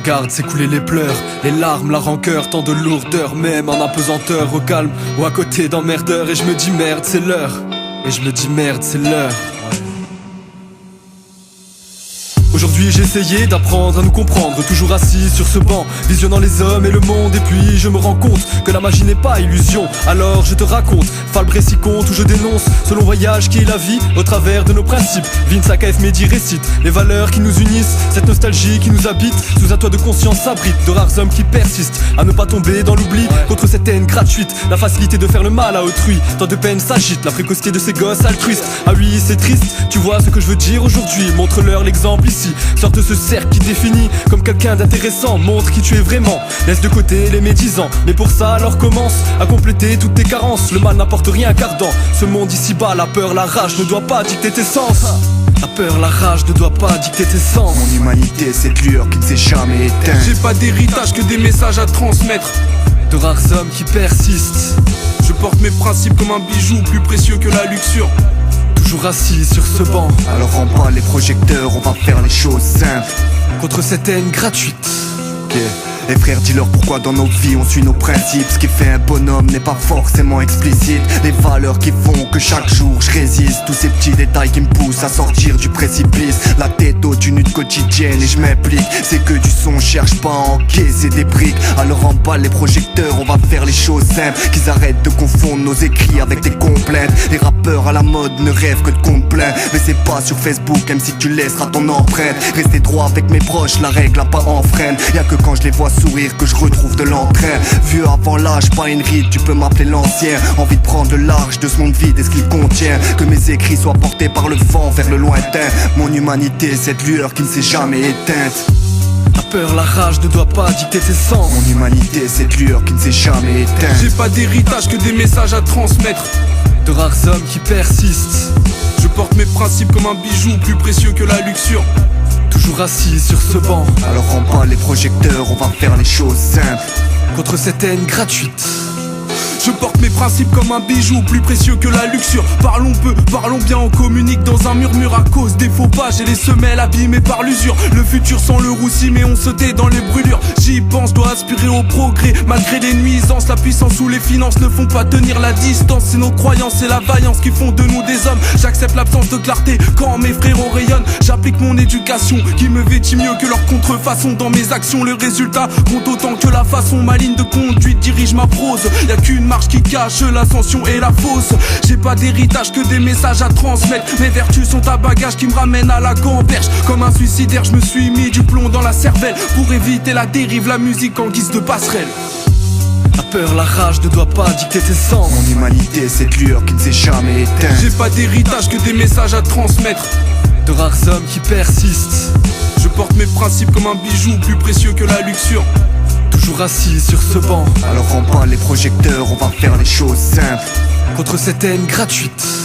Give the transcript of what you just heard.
regarde s'écouler les pleurs, les larmes, la rancœur, tant de lourdeur, même en apesanteur, au calme ou à côté d'emmerdeur. Et je me dis merde c'est l'heure, et je me dis merde c'est l'heure. Aujourd'hui j'ai essayé d'apprendre à nous comprendre, toujours assis sur ce banc, visionnant les hommes et le monde. Et puis je me rends compte que la magie n'est pas illusion. Alors je te raconte, Falbré compte où je dénonce ce long voyage qui est la vie au travers de nos principes. Vince AKF Mehdi récite les valeurs qui nous unissent, cette nostalgie qui nous habite. Sous un toit de conscience s'abrite de rares hommes qui persistent à ne pas tomber dans l'oubli. Contre cette haine gratuite, la facilité de faire le mal à autrui, tant de peine s'agite, la précocité de ces gosses altruistes. Ah oui c'est triste, tu vois ce que je veux dire aujourd'hui. Montre-leur l'exemple ici. Sors de ce cercle qui définit comme quelqu'un d'intéressant. Montre qui tu es vraiment, laisse de côté les médisants. Mais pour ça alors commence à compléter toutes tes carences. Le mal n'apporte rien qu'ardent, ce monde ici-bas. La peur, la rage ne doit pas dicter tes sens. La peur, la rage ne doit pas dicter tes sens. Mon humanité, cette lueur qui ne s'est jamais éteinte. J'ai pas d'héritage que des messages à transmettre. De rares hommes qui persistent. Je porte mes principes comme un bijou plus précieux que la luxure. Toujours assis sur ce banc. Alors rends pas les projecteurs, on va faire les choses simples. Contre cette haine gratuite. Ok. Et frères, dis-leur pourquoi dans nos vies on suit nos principes. Ce qui fait un bonhomme n'est pas forcément explicite. Les valeurs qui font que chaque jour je résiste. Tous ces petits détails qui me poussent à sortir du précipice. La tête haute, une lutte quotidienne et je m'implique. C'est que du son, cherche pas à encaisser des briques. Alors emballe les projecteurs, on va faire les choses simples. Qu'ils arrêtent de confondre nos écrits avec des complaintes. Les rappeurs à la mode ne rêvent que de comptes pleins. Mais c'est pas sur Facebook, même si tu laisseras ton empreinte. Rester droit avec mes proches, la règle a pas enfreint. Y'a que quand je les vois sourire que je retrouve de l'entrain. Vieux avant l'âge, pas une ride, tu peux m'appeler l'ancien. Envie de prendre le large de ce monde vide et ce qu'il contient. Que mes écrits soient portés par le vent vers le lointain. Mon humanité, cette lueur qui ne s'est jamais éteinte. La peur, la rage ne doit pas dicter tes sens. Mon humanité, cette lueur qui ne s'est jamais éteinte. J'ai pas d'héritage que des messages à transmettre. De rares hommes qui persistent. Je porte mes principes comme un bijou plus précieux que la luxure. Toujours assis sur ce banc. Alors rends pas les projecteurs, on va faire les choses simples. Contre cette haine gratuite. Je porte mes principes comme un bijou plus précieux que la luxure. Parlons peu, parlons bien, on communique dans un murmure à cause des faux pas. J'ai les semelles abîmées par l'usure. Le futur sans le roussi mais on se tait dans les brûlures. J'y pense, dois aspirer au progrès malgré les nuisances. La puissance ou les finances ne font pas tenir la distance. C'est nos croyances et la vaillance qui font de nous des hommes. J'accepte l'absence de clarté quand mes frérots rayonnent. J'applique mon éducation qui me vêtit mieux que leur contrefaçon. Dans mes actions le résultat compte autant que la façon. Ma ligne de conduite dirige ma prose. Y'a qu'une marche qui cache l'ascension et la fausse. J'ai pas d'héritage que des messages à transmettre. Mes vertus sont un bagage qui me ramène à la gamberge. Comme un suicidaire je me suis mis du plomb dans la cervelle. Pour éviter la dérive, la musique en guise de passerelle. La peur, la rage ne doit pas dicter tes sens. Mon humanité, cette lueur qui ne s'est jamais éteinte. J'ai pas d'héritage que des messages à transmettre. De rares hommes qui persistent. Je porte mes principes comme un bijou plus précieux que la luxure. Toujours assis sur ce banc. Alors rends pas les projecteurs, on va faire les choses simples. Contre cette haine gratuite.